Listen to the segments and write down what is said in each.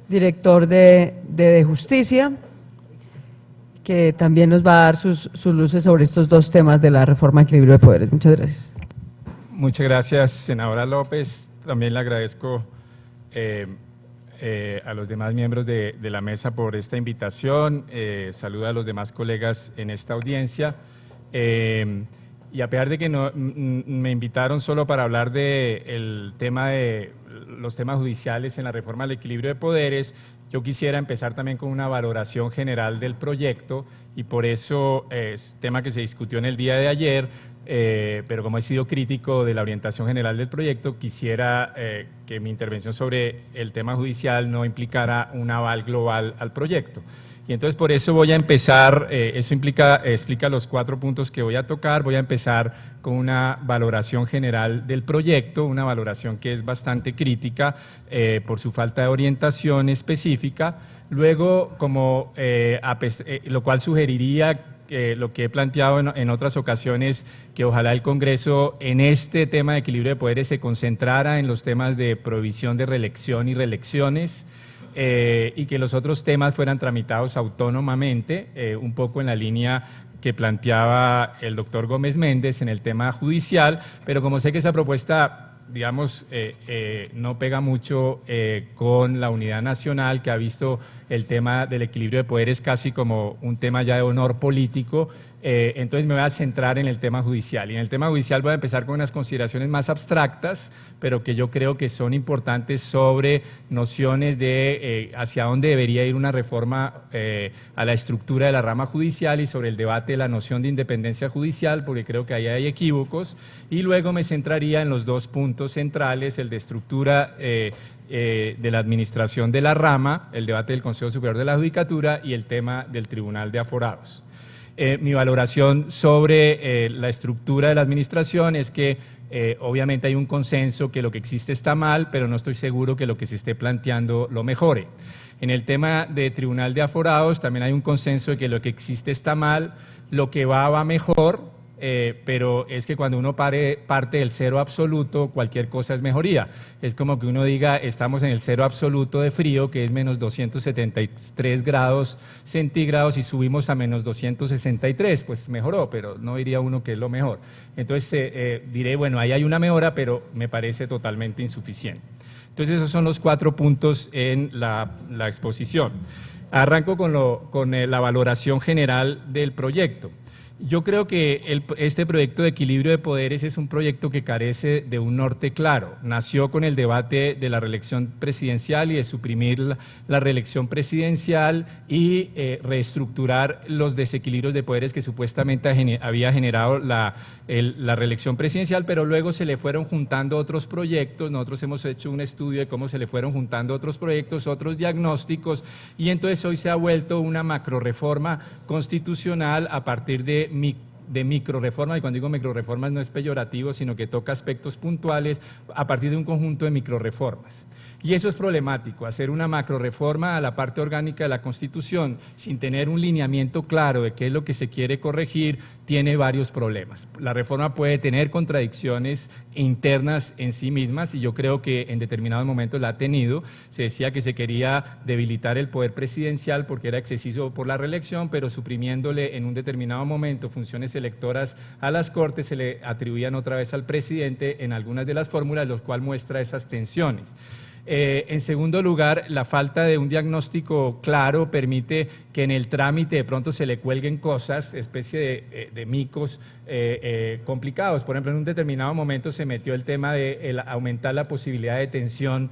director de Justicia, que también nos va a dar sus luces sobre estos dos temas de la reforma de equilibrio de poderes. Muchas gracias. Muchas gracias, senadora López. También le agradezco a los demás miembros de la mesa por esta invitación. Saludo a los demás colegas en esta audiencia. Y a pesar de que me invitaron solo para hablar del tema de los temas judiciales en la reforma del equilibrio de poderes, yo quisiera empezar también con una valoración general del proyecto, y por eso es tema que se discutió en el día de ayer, pero como he sido crítico de la orientación general del proyecto, quisiera que mi intervención sobre el tema judicial no implicara un aval global al proyecto. Y entonces por eso voy a empezar, eso explica los 4 puntos que voy a tocar. Voy a empezar con una valoración general del proyecto, una valoración que es bastante crítica por su falta de orientación específica. Luego, lo cual sugeriría lo que he planteado en otras ocasiones, que ojalá el Congreso en este tema de equilibrio de poderes se concentrara en los temas de prohibición de reelección y reelecciones, y que los otros temas fueran tramitados autónomamente, un poco en la línea que planteaba el doctor Gómez Méndez en el tema judicial, pero como sé que esa propuesta, digamos, no pega mucho con la unidad nacional, que ha visto el tema del equilibrio de poderes casi como un tema ya de honor político, entonces me voy a centrar en el tema judicial. Y en el tema judicial voy a empezar con unas consideraciones más abstractas, pero que yo creo que son importantes sobre nociones de hacia dónde debería ir una reforma a la estructura de la rama judicial, y sobre el debate de la noción de independencia judicial, porque creo que ahí hay equívocos. Y luego me centraría en los 2 puntos centrales, el de estructura de la administración de la rama, el debate del Consejo Superior de la Judicatura y el tema del Tribunal de Aforados. Mi valoración sobre la estructura de la administración es que obviamente hay un consenso que lo que existe está mal, pero no estoy seguro que lo que se esté planteando lo mejore. En el tema de Tribunal de Aforados también hay un consenso de que lo que existe está mal, lo que va mejor, pero es que cuando uno parte del cero absoluto, cualquier cosa es mejoría. Es como que uno diga, estamos en el cero absoluto de frío, que es menos 273 grados centígrados, y subimos a menos 263, pues mejoró, pero no diría uno que es lo mejor. Entonces diré, bueno, ahí hay una mejora, pero me parece totalmente insuficiente. Entonces esos son los 4 puntos en la exposición. Arranco con la valoración general del proyecto. Yo creo que este proyecto de equilibrio de poderes es un proyecto que carece de un norte claro. Nació con el debate de la reelección presidencial y de suprimir la reelección presidencial y reestructurar los desequilibrios de poderes que supuestamente había generado la reelección presidencial, pero luego se le fueron juntando otros proyectos. Nosotros hemos hecho un estudio de cómo se le fueron juntando otros proyectos, otros diagnósticos, y entonces hoy se ha vuelto una macroreforma constitucional a partir de microreformas, y cuando digo microreformas no es peyorativo, sino que toca aspectos puntuales a partir de un conjunto de microreformas. Y eso es problemático, hacer una macroreforma a la parte orgánica de la Constitución sin tener un lineamiento claro de qué es lo que se quiere corregir, tiene varios problemas. La reforma puede tener contradicciones internas en sí mismas, y yo creo que en determinados momentos la ha tenido. Se decía que se quería debilitar el poder presidencial porque era excesivo por la reelección, pero suprimiéndole en un determinado momento funciones electoras a las Cortes, se le atribuían otra vez al presidente en algunas de las fórmulas, lo cual muestra esas tensiones. En segundo lugar, la falta de un diagnóstico claro permite que en el trámite de pronto se le cuelguen cosas, especie de micos complicados. Por ejemplo, en un determinado momento se metió el tema de aumentar la posibilidad de detención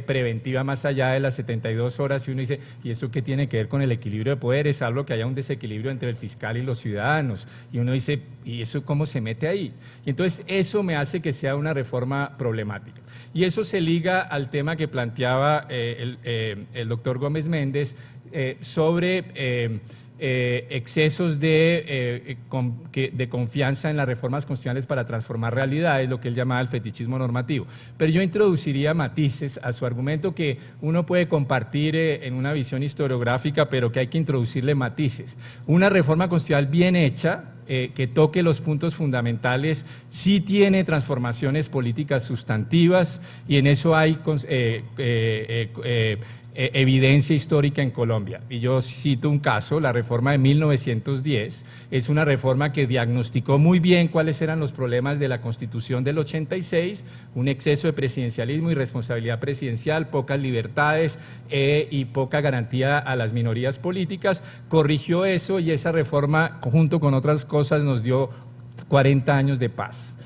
preventiva más allá de las 72 horas, y uno dice, ¿y eso qué tiene que ver con el equilibrio de poderes? Salvo que haya un desequilibrio entre el fiscal y los ciudadanos. Y uno dice, ¿y eso cómo se mete ahí? Y entonces eso me hace que sea una reforma problemática. Y eso se liga al tema que planteaba el doctor Gómez Méndez sobre excesos de confianza en las reformas constitucionales para transformar realidades, lo que él llamaba el fetichismo normativo. Pero yo introduciría matices a su argumento que uno puede compartir en una visión historiográfica, pero que hay que introducirle matices. Una reforma constitucional bien hecha, que toque los puntos fundamentales, sí tiene transformaciones políticas sustantivas, y en eso hay evidencia histórica en Colombia. Y yo cito un caso, la reforma de 1910, es una reforma que diagnosticó muy bien cuáles eran los problemas de la Constitución del 86, un exceso de presidencialismo y responsabilidad presidencial, pocas libertades y poca garantía a las minorías políticas, corrigió eso y esa reforma, junto con otras cosas, nos dio 40 años de paz.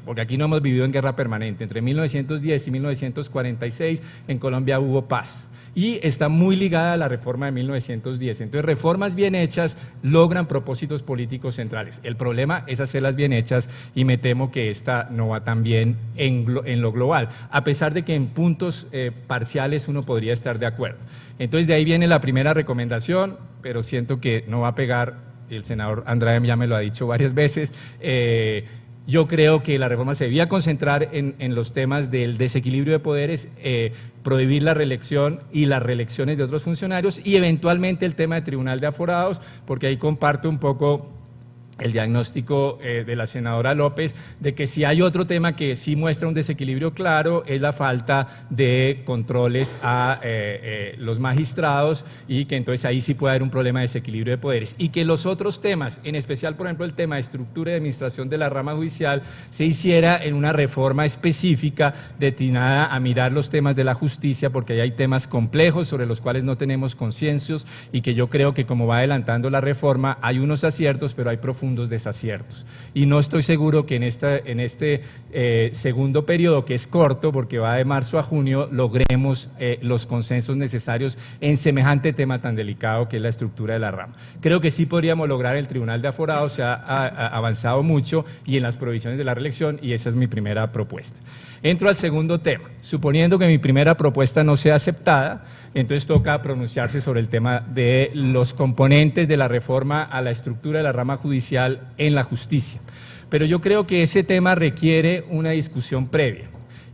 Porque aquí no hemos vivido en guerra permanente. Entre 1910 y 1946 en Colombia hubo paz y está muy ligada a la reforma de 1910. Entonces, reformas bien hechas logran propósitos políticos centrales. El problema es hacerlas bien hechas y me temo que esta no va tan bien en lo global, a pesar de que en puntos parciales uno podría estar de acuerdo. Entonces, de ahí viene la primera recomendación, pero siento que no va a pegar, el senador Andrade ya me lo ha dicho varias veces. Yo creo que la reforma se debía concentrar en los temas del desequilibrio de poderes, prohibir la reelección y las reelecciones de otros funcionarios y eventualmente el tema de tribunal de aforados, porque ahí comparto un poco el diagnóstico de la senadora López, de que si hay otro tema que sí muestra un desequilibrio claro, es la falta de controles a los magistrados y que entonces ahí sí puede haber un problema de desequilibrio de poderes. Y que los otros temas, en especial, por ejemplo, el tema de estructura y administración de la rama judicial, se hiciera en una reforma específica destinada a mirar los temas de la justicia, porque ahí hay temas complejos sobre los cuales no tenemos consensos y que yo creo que como va adelantando la reforma, hay unos aciertos, pero hay profundos desaciertos. Y no estoy seguro que en este segundo periodo, que es corto, porque va de marzo a junio, logremos los consensos necesarios en semejante tema tan delicado que es la estructura de la rama. Creo que sí podríamos lograr el tribunal de aforados, se ha avanzado mucho y en las provisiones de la reelección, y esa es mi primera propuesta. Entro al segundo tema. Suponiendo que mi primera propuesta no sea aceptada, entonces toca pronunciarse sobre el tema de los componentes de la reforma a la estructura de la rama judicial en la justicia. Pero yo creo que ese tema requiere una discusión previa.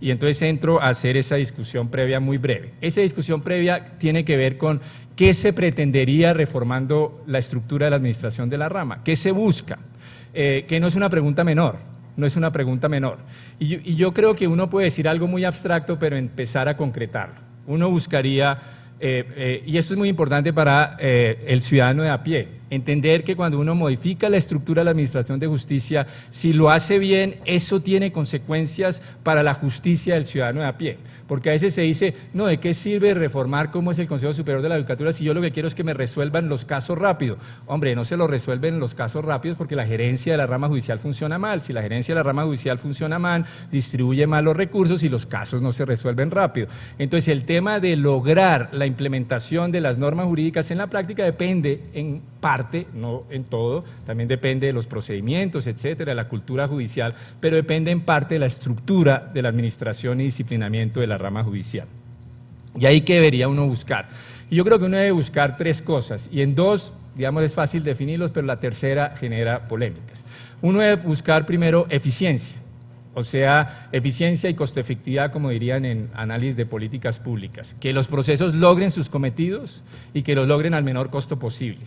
Y entonces entro a hacer esa discusión previa muy breve. Esa discusión previa tiene que ver con qué se pretendería reformando la estructura de la administración de la rama, qué se busca, que no es una pregunta menor. No es una pregunta menor. Y yo creo que uno puede decir algo muy abstracto, pero empezar a concretarlo. Uno buscaría, y esto es muy importante para el ciudadano de a pie, entender que cuando uno modifica la estructura de la administración de justicia, si lo hace bien, eso tiene consecuencias para la justicia del ciudadano de a pie. Porque a veces se dice, no, ¿de qué sirve reformar cómo es el Consejo Superior de la Judicatura si yo lo que quiero es que me resuelvan los casos rápido? Hombre, no se lo resuelven los casos rápidos porque la gerencia de la rama judicial funciona mal. Si la gerencia de la rama judicial funciona mal, distribuye mal los recursos y los casos no se resuelven rápido. Entonces, el tema de lograr la implementación de las normas jurídicas en la práctica depende en parte, no en todo, también depende de los procedimientos, etcétera, de la cultura judicial, pero depende en parte de la estructura de la administración y disciplinamiento de la rama judicial. Y ahí que debería uno buscar. Y yo creo que uno debe buscar tres cosas, y en dos, digamos, es fácil definirlos, pero la tercera genera polémicas. Uno debe buscar primero eficiencia, o sea, eficiencia y costo efectividad, como dirían en análisis de políticas públicas, que los procesos logren sus cometidos y que los logren al menor costo posible.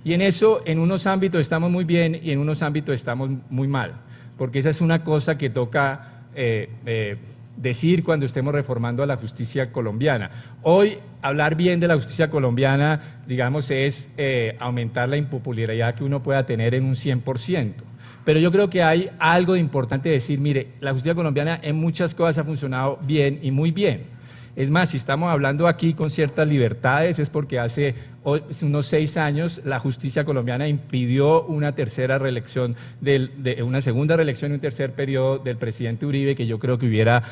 Y en eso, en unos ámbitos estamos muy bien y en unos ámbitos estamos muy mal, porque esa es una cosa que toca decir cuando estemos reformando a la justicia colombiana. Hoy, hablar bien de la justicia colombiana, digamos, es aumentar la impopularidad que uno pueda tener en un 100%. Pero yo creo que hay algo de importante decir, mire, la justicia colombiana en muchas cosas ha funcionado bien y muy bien. Es más, si estamos hablando aquí con ciertas libertades es porque hace unos 6 años la justicia colombiana impidió una tercera reelección, una segunda reelección y un tercer periodo del presidente Uribe, que yo creo que hubiera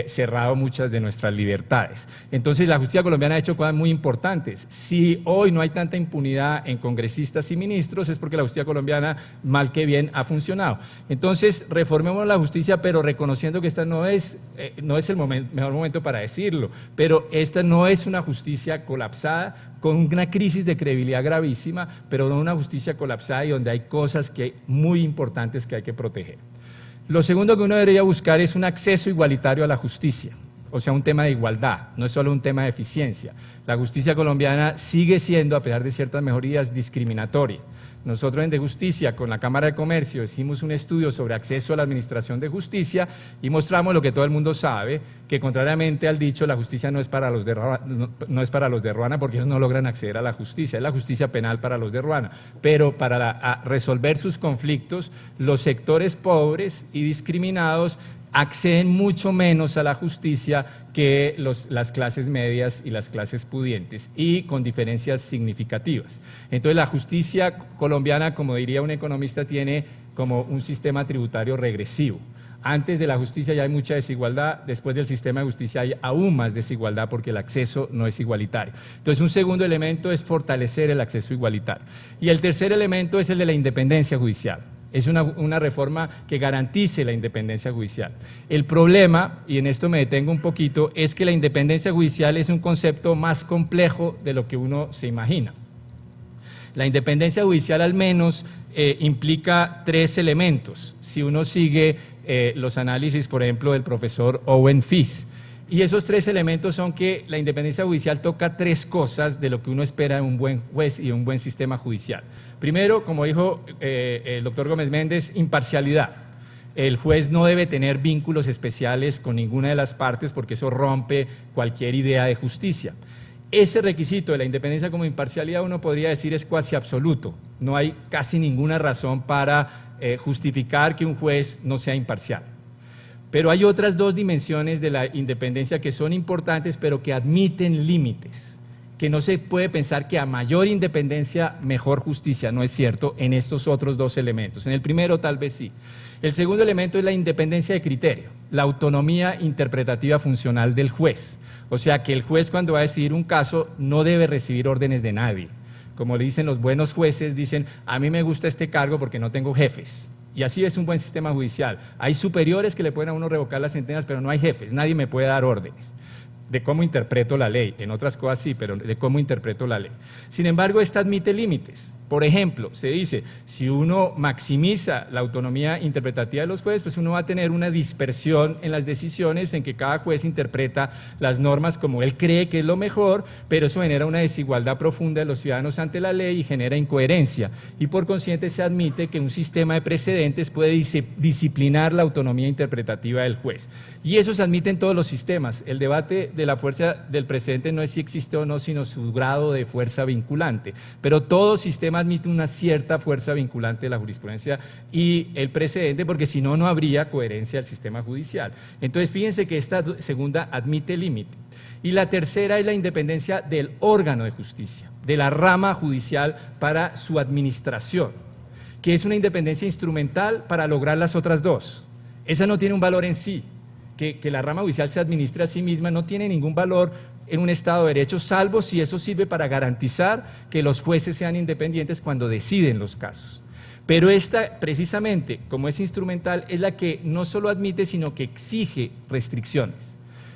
cerrado muchas de nuestras libertades. Entonces la justicia colombiana ha hecho cosas muy importantes. Si hoy no hay tanta impunidad en congresistas y ministros es porque la justicia colombiana, mal que bien, ha funcionado. Entonces reformemos la justicia, pero reconociendo que esta no es el mejor momento para decirlo, pero esta no es una justicia colapsada, con una crisis de credibilidad gravísima, pero no una justicia colapsada y donde hay cosas muy importantes que hay que proteger. Lo segundo que uno debería buscar es un acceso igualitario a la justicia. o sea, un tema de igualdad, no es solo un tema de eficiencia. La justicia colombiana sigue siendo, a pesar de ciertas mejorías, discriminatoria. Nosotros en De Justicia, con la Cámara de Comercio, hicimos un estudio sobre acceso a la administración de justicia y mostramos lo que todo el mundo sabe, que contrariamente al dicho, la justicia no es para los de Ruana, porque ellos no logran acceder a la justicia, es la justicia penal para los de Ruana, pero para resolver sus conflictos, los sectores pobres y discriminados acceden mucho menos a la justicia que las clases medias y las clases pudientes, y con diferencias significativas. Entonces la justicia colombiana, como diría un economista, tiene como un sistema tributario regresivo. Antes de la justicia ya hay mucha desigualdad, después del sistema de justicia hay aún más desigualdad porque el acceso no es igualitario. Entonces un segundo elemento es fortalecer el acceso igualitario. Y el tercer elemento es el de la independencia judicial. Es una reforma que garantice la independencia judicial. El problema, y en esto me detengo un poquito, es que la independencia judicial es un concepto más complejo de lo que uno se imagina. La independencia judicial al menos implica 3 elementos, si uno sigue los análisis, por ejemplo, del profesor Owen Fish. Y esos 3 elementos son que la independencia judicial toca 3 cosas de lo que uno espera de un buen juez y de un buen sistema judicial. Primero, como dijo el doctor Gómez Méndez, imparcialidad. El juez no debe tener vínculos especiales con ninguna de las partes porque eso rompe cualquier idea de justicia. Ese requisito de la independencia como imparcialidad uno podría decir es cuasi absoluto. No hay casi ninguna razón para justificar que un juez no sea imparcial. Pero hay otras 2 dimensiones de la independencia que son importantes, pero que admiten límites, que no se puede pensar que a mayor independencia, mejor justicia. No es cierto en estos otros 2 elementos. En el primero tal vez sí. El segundo elemento es la independencia de criterio, la autonomía interpretativa funcional del juez. O sea, que el juez cuando va a decidir un caso no debe recibir órdenes de nadie. Como le dicen los buenos jueces, dicen, a mí me gusta este cargo porque no tengo jefes. Y así es un buen sistema judicial. Hay superiores que le pueden a uno revocar las sentencias, pero no hay jefes, nadie me puede dar órdenes de cómo interpreto la ley. En otras cosas sí, pero de cómo interpreto la ley. Sin embargo, esta admite límites. Por ejemplo, se dice, si uno maximiza la autonomía interpretativa de los jueces, pues uno va a tener una dispersión en las decisiones en que cada juez interpreta las normas como él cree que es lo mejor, pero eso genera una desigualdad profunda de los ciudadanos ante la ley y genera incoherencia. Y por consiguiente se admite que un sistema de precedentes puede disciplinar la autonomía interpretativa del juez. Y eso se admite en todos los sistemas. El debate de la fuerza del precedente no es si existe o no, sino su grado de fuerza vinculante. Pero todo sistema admite una cierta fuerza vinculante de la jurisprudencia y el precedente, porque si no, no habría coherencia del sistema judicial. Entonces, fíjense que esta segunda admite límite. Y la tercera es la independencia del órgano de justicia, de la rama judicial para su administración, que es una independencia instrumental para lograr las otras 2. Esa no tiene un valor en sí. Que la rama judicial se administre a sí misma no tiene ningún valor en un Estado de Derecho, salvo si eso sirve para garantizar que los jueces sean independientes cuando deciden los casos. Pero esta, precisamente, como es instrumental, es la que no solo admite, sino que exige restricciones.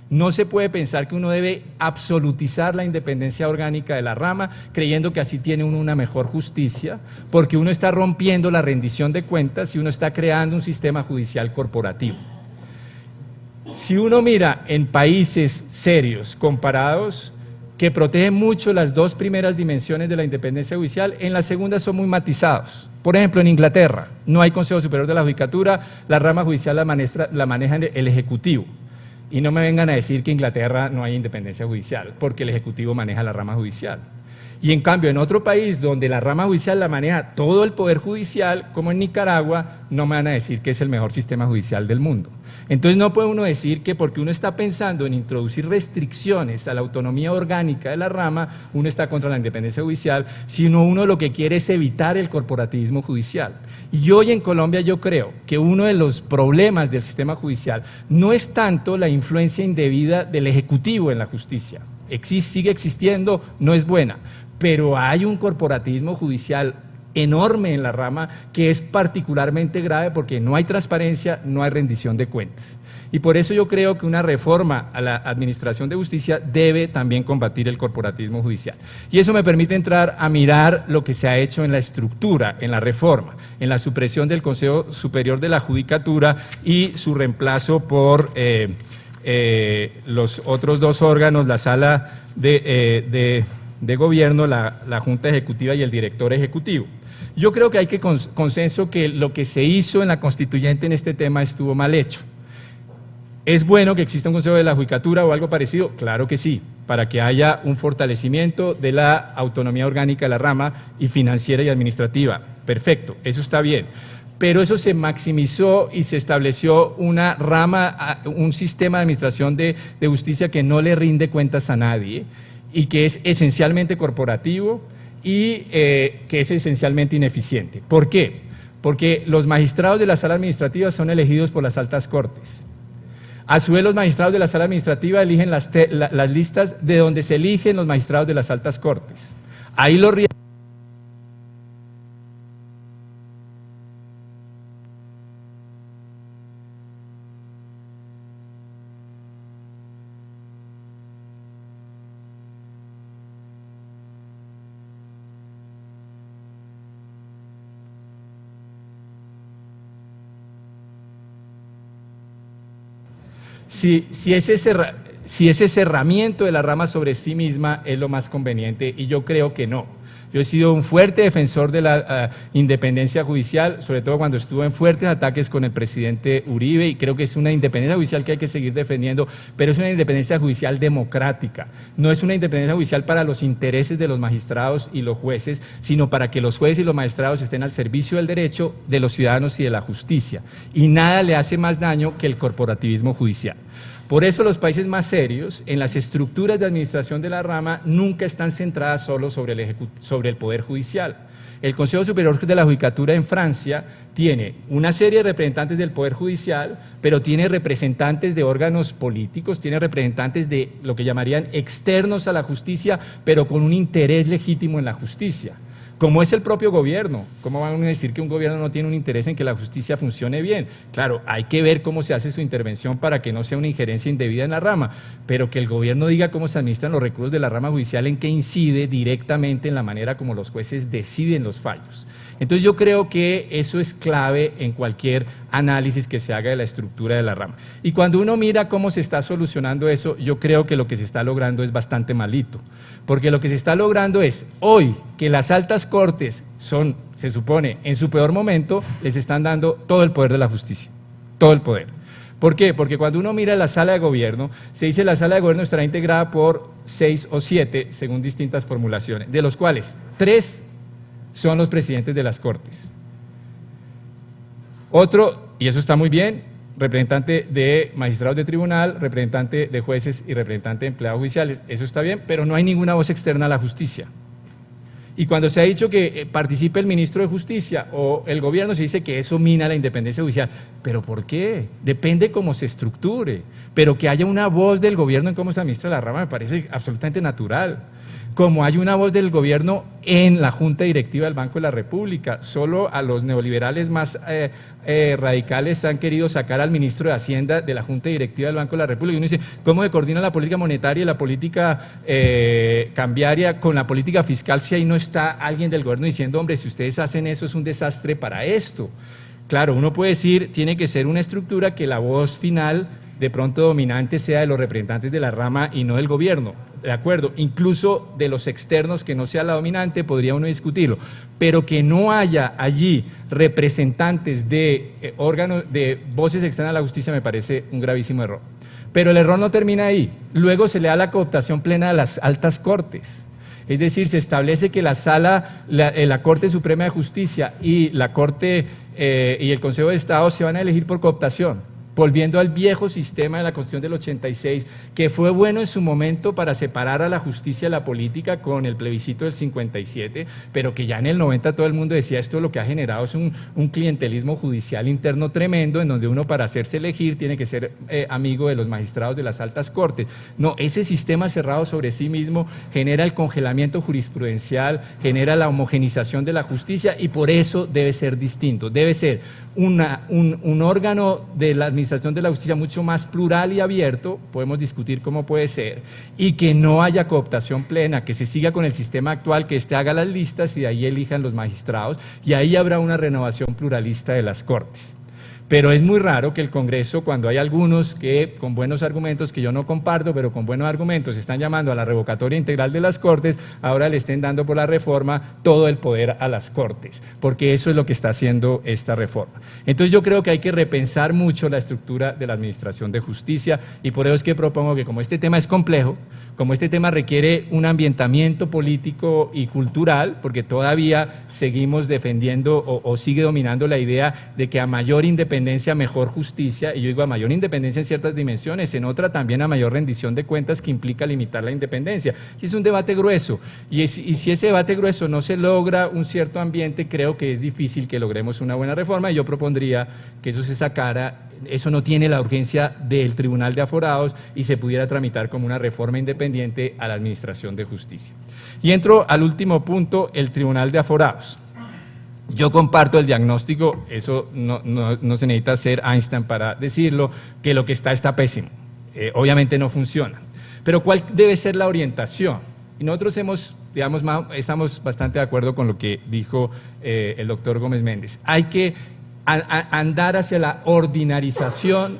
No se puede pensar que uno debe absolutizar la independencia orgánica de la rama, creyendo que así tiene uno una mejor justicia, porque uno está rompiendo la rendición de cuentas y uno está creando un sistema judicial corporativo. Si uno mira en países serios, comparados, que protegen mucho las 2 primeras dimensiones de la independencia judicial, en la segunda son muy matizados. Por ejemplo, en Inglaterra no hay Consejo Superior de la Judicatura, la rama judicial la maneja el Ejecutivo. Y no me vengan a decir que en Inglaterra no hay independencia judicial, porque el Ejecutivo maneja la rama judicial. Y en cambio, en otro país donde la rama judicial la maneja todo el Poder Judicial, como en Nicaragua, no me van a decir que es el mejor sistema judicial del mundo. Entonces no puede uno decir que porque uno está pensando en introducir restricciones a la autonomía orgánica de la rama, uno está contra la independencia judicial, sino uno lo que quiere es evitar el corporativismo judicial. Y hoy en Colombia yo creo que uno de los problemas del sistema judicial no es tanto la influencia indebida del Ejecutivo en la justicia. Sigue existiendo, no es buena, pero hay un corporativismo judicial enorme en la rama que es particularmente grave porque no hay transparencia, no hay rendición de cuentas. Y por eso yo creo que una reforma a la administración de justicia debe también combatir el corporativismo judicial. Y eso me permite entrar a mirar lo que se ha hecho en la estructura, en la reforma, en la supresión del Consejo Superior de la Judicatura y su reemplazo por los otros dos órganos, la sala de gobierno, la Junta Ejecutiva y el director ejecutivo. Yo creo que hay que consenso que lo que se hizo en la constituyente en este tema estuvo mal hecho. ¿Es bueno que exista un Consejo de la Judicatura o algo parecido? Claro que sí, para que haya un fortalecimiento de la autonomía orgánica de la rama y financiera y administrativa. Perfecto, eso está bien. Pero eso se maximizó y se estableció una rama, un sistema de administración de justicia que no le rinde cuentas a nadie y que es esencialmente corporativo y que es esencialmente ineficiente. ¿Por qué? Porque los magistrados de la sala administrativa son elegidos por las altas cortes. A su vez, los magistrados de la sala administrativa eligen las listas de donde se eligen los magistrados de las altas cortes. Ahí los si ese cerramiento de la rama sobre sí misma es lo más conveniente, y yo creo que no. Yo he sido un fuerte defensor de la independencia judicial, sobre todo cuando estuve en fuertes ataques con el presidente Uribe, y creo que es una independencia judicial que hay que seguir defendiendo, pero es una independencia judicial democrática. No es una independencia judicial para los intereses de los magistrados y los jueces, sino para que los jueces y los magistrados estén al servicio del derecho de los ciudadanos y de la justicia. Y nada le hace más daño que el corporativismo judicial. Por eso los países más serios, en las estructuras de administración de la rama, nunca están centradas solo sobre el Poder Judicial. El Consejo Superior de la Judicatura en Francia tiene una serie de representantes del Poder Judicial, pero tiene representantes de órganos políticos, tiene representantes de lo que llamarían externos a la justicia, pero con un interés legítimo en la justicia. Como es el propio gobierno, ¿cómo van a decir que un gobierno no tiene un interés en que la justicia funcione bien? Claro, hay que ver cómo se hace su intervención para que no sea una injerencia indebida en la rama, pero que el gobierno diga cómo se administran los recursos de la rama judicial, en que incide directamente en la manera como los jueces deciden los fallos. Entonces yo creo que eso es clave en cualquier análisis que se haga de la estructura de la rama. Y cuando uno mira cómo se está solucionando eso, yo creo que lo que se está logrando es bastante malito, porque lo que se está logrando es, hoy que las altas cortes son, se supone, en su peor momento, les están dando todo el poder de la justicia, todo el poder. ¿Por qué? Porque cuando uno mira la sala de gobierno, se dice que la sala de gobierno estará integrada por 6 o 7, según distintas formulaciones, de los cuales 3 son los presidentes de las cortes. Otro, y eso está muy bien, representante de magistrados de tribunal, representante de jueces y representante de empleados judiciales, eso está bien, pero no hay ninguna voz externa a la justicia. Y cuando se ha dicho que participe el ministro de Justicia o el gobierno, se dice que eso mina la independencia judicial. ¿Pero por qué? Depende cómo se estructure, pero que haya una voz del gobierno en cómo se administra la rama me parece absolutamente natural. Como hay una voz del gobierno en la Junta Directiva del Banco de la República. Solo a los neoliberales más radicales han querido sacar al ministro de Hacienda de la Junta Directiva del Banco de la República. Y uno dice, ¿cómo se coordina la política monetaria y la política cambiaria con la política fiscal si ahí no está alguien del gobierno diciendo, hombre, si ustedes hacen eso es un desastre para esto? Claro, uno puede decir, tiene que ser una estructura que la voz final de pronto dominante sea de los representantes de la rama y no del gobierno. De acuerdo, incluso de los externos que no sea la dominante, podría uno discutirlo, pero que no haya allí representantes de órganos, de voces externas a la justicia, me parece un gravísimo error. Pero el error no termina ahí, luego se le da la cooptación plena a las altas cortes. Es decir, se establece que la Corte Suprema de Justicia y la Corte y el Consejo de Estado se van a elegir por cooptación, volviendo al viejo sistema de la Constitución del 86, que fue bueno en su momento para separar a la justicia de la política con el plebiscito del 57, pero que ya en el 90 todo el mundo decía esto lo que ha generado es un clientelismo judicial interno tremendo, en donde uno para hacerse elegir tiene que ser amigo de los magistrados de las altas cortes. No, ese sistema cerrado sobre sí mismo genera el congelamiento jurisprudencial, genera la homogenización de la justicia y por eso debe ser distinto, debe ser un órgano de la administración de la justicia mucho más plural y abierto, podemos discutir cómo puede ser, y que no haya cooptación plena, que se siga con el sistema actual, que haga las listas y de ahí elijan los magistrados, y ahí habrá una renovación pluralista de las cortes. Pero es muy raro que el Congreso, cuando hay algunos que con buenos argumentos, que yo no comparto, pero con buenos argumentos están llamando a la revocatoria integral de las Cortes, ahora le estén dando por la reforma todo el poder a las Cortes, porque eso es lo que está haciendo esta reforma. Entonces yo creo que hay que repensar mucho la estructura de la Administración de Justicia y por eso es que propongo que como este tema es complejo, como este tema requiere un ambientamiento político y cultural, porque todavía seguimos defendiendo o sigue dominando la idea de que a mayor independencia, mejor justicia, y yo digo a mayor independencia en ciertas dimensiones, en otra también a mayor rendición de cuentas que implica limitar la independencia. Y es un debate grueso, y si ese debate grueso no se logra un cierto ambiente, creo que es difícil que logremos una buena reforma, y yo propondría que eso se sacara. Eso no tiene la urgencia del Tribunal de Aforados y se pudiera tramitar como una reforma independiente a la Administración de Justicia. Y entro al último punto, el Tribunal de Aforados. Yo comparto el diagnóstico, eso no se necesita ser Einstein para decirlo, que lo que está pésimo. Obviamente no funciona. Pero ¿cuál debe ser la orientación? Y nosotros estamos bastante de acuerdo con lo que dijo el doctor Gómez Méndez. Hay que andar hacia la ordinarización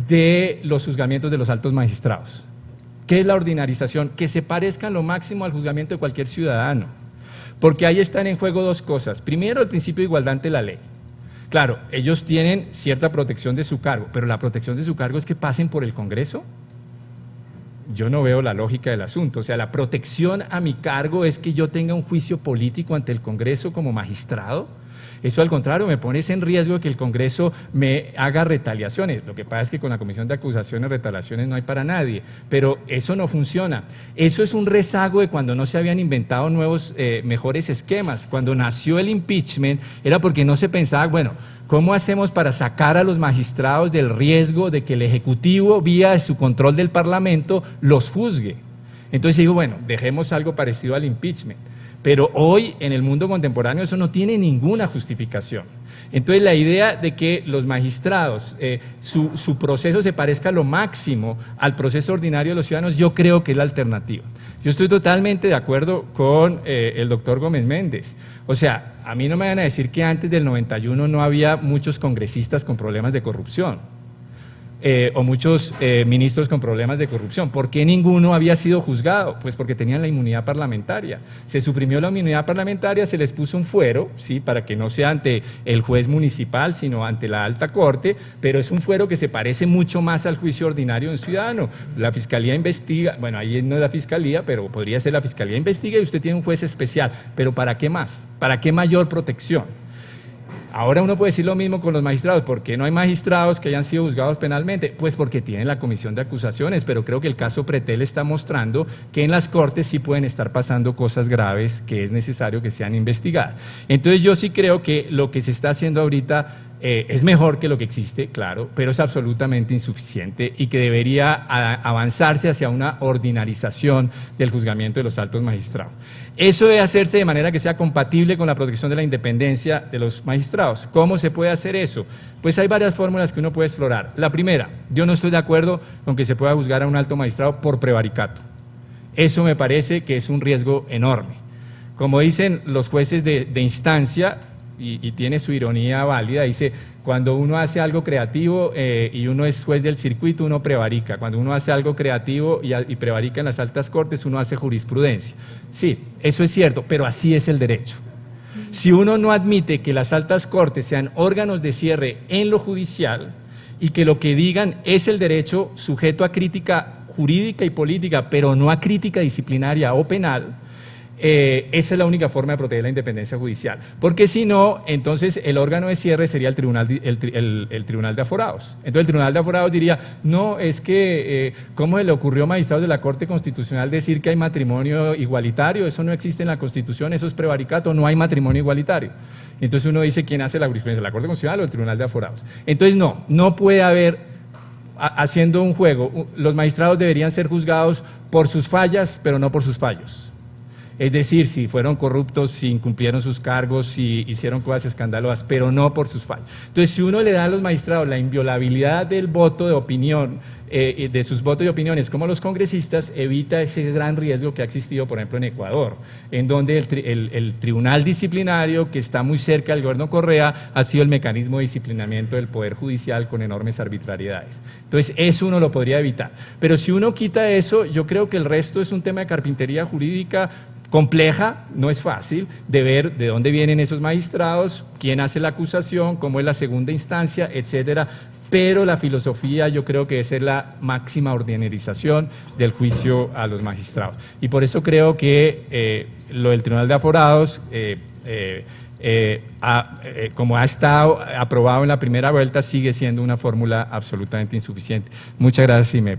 de los juzgamientos de los altos magistrados. ¿Qué es la ordinarización? Que se parezcan lo máximo al juzgamiento de cualquier ciudadano, porque ahí están en juego dos cosas. Primero, el principio de igualdad ante la ley. Claro, ellos tienen cierta protección de su cargo, pero la protección de su cargo es que pasen por el Congreso. Yo no veo la lógica del asunto. O sea, la protección a mi cargo es que yo tenga un juicio político ante el Congreso como magistrado. Eso al contrario me pone en riesgo de que el Congreso me haga retaliaciones. Lo que pasa es que con la Comisión de Acusaciones, retaliaciones no hay para nadie, pero eso no funciona. Eso es un rezago de cuando no se habían inventado nuevos, mejores esquemas. Cuando nació el impeachment era porque no se pensaba, bueno, ¿cómo hacemos para sacar a los magistrados del riesgo de que el Ejecutivo, vía su control del Parlamento, los juzgue? Entonces digo, bueno, dejemos algo parecido al impeachment. Pero hoy, en el mundo contemporáneo, eso no tiene ninguna justificación. Entonces, la idea de que los magistrados, su proceso se parezca lo máximo al proceso ordinario de los ciudadanos, yo creo que es la alternativa. Yo estoy totalmente de acuerdo con el doctor Gómez Méndez. O sea, a mí no me van a decir que antes del 91 no había muchos congresistas con problemas de corrupción. O muchos ministros con problemas de corrupción. ¿Por qué ninguno había sido juzgado? Pues porque tenían la inmunidad parlamentaria. Se suprimió la inmunidad parlamentaria, se les puso un fuero, ¿sí?, para que no sea ante el juez municipal, sino ante la alta corte, pero es un fuero que se parece mucho más al juicio ordinario de un ciudadano. La fiscalía investiga, bueno, ahí no es la fiscalía, pero podría ser la fiscalía investiga y usted tiene un juez especial. ¿Pero para qué más? ¿Para qué mayor protección? Ahora uno puede decir lo mismo con los magistrados. ¿Por qué no hay magistrados que hayan sido juzgados penalmente? Pues porque tienen la comisión de acusaciones, pero creo que el caso Pretel está mostrando que en las Cortes sí pueden estar pasando cosas graves que es necesario que sean investigadas. Entonces yo sí creo que lo que se está haciendo ahorita es mejor que lo que existe, claro, pero es absolutamente insuficiente y que debería avanzarse hacia una ordinarización del juzgamiento de los altos magistrados. Eso debe hacerse de manera que sea compatible con la protección de la independencia de los magistrados. ¿Cómo se puede hacer eso? Pues hay varias fórmulas que uno puede explorar. La primera, yo no estoy de acuerdo con que se pueda juzgar a un alto magistrado por prevaricato. Eso me parece que es un riesgo enorme. Como dicen los jueces de instancia, y tiene su ironía válida, dice, cuando uno hace algo creativo y uno es juez del circuito, uno prevarica. Cuando uno hace algo creativo y prevarica en las altas cortes, uno hace jurisprudencia. Sí, eso es cierto, pero así es el derecho. Si uno no admite que las altas cortes sean órganos de cierre en lo judicial y que lo que digan es el derecho sujeto a crítica jurídica y política, pero no a crítica disciplinaria o penal, esa es la única forma de proteger la independencia judicial, porque si no, entonces el órgano de cierre sería el tribunal de aforados. Entonces el tribunal de aforados diría, no, es que ¿cómo se le ocurrió a magistrados de la Corte Constitucional decir que hay matrimonio igualitario? Eso no existe en la Constitución, eso es prevaricato, no hay matrimonio igualitario. Entonces uno dice, ¿quién hace la jurisprudencia, la Corte Constitucional o el tribunal de aforados? Entonces no puede haber, haciendo un juego, los magistrados deberían ser juzgados por sus fallas, pero no por sus fallos. Es decir, si fueron corruptos, si incumplieron sus cargos, si hicieron cosas escandalosas, pero no por sus fallos. Entonces, si uno le da a los magistrados la inviolabilidad del voto de opinión, de sus votos y opiniones como los congresistas, evita ese gran riesgo que ha existido, por ejemplo, en Ecuador, en donde el tribunal disciplinario, que está muy cerca del gobierno Correa, ha sido el mecanismo de disciplinamiento del Poder Judicial con enormes arbitrariedades. Entonces, eso uno lo podría evitar. Pero si uno quita eso, yo creo que el resto es un tema de carpintería jurídica compleja, no es fácil, de ver de dónde vienen esos magistrados, quién hace la acusación, cómo es la segunda instancia, etcétera. Pero la filosofía yo creo que esa es la máxima ordinarización del juicio a los magistrados. Y por eso creo que lo del Tribunal de Aforados, como ha estado aprobado en la primera vuelta, sigue siendo una fórmula absolutamente insuficiente. Muchas gracias y me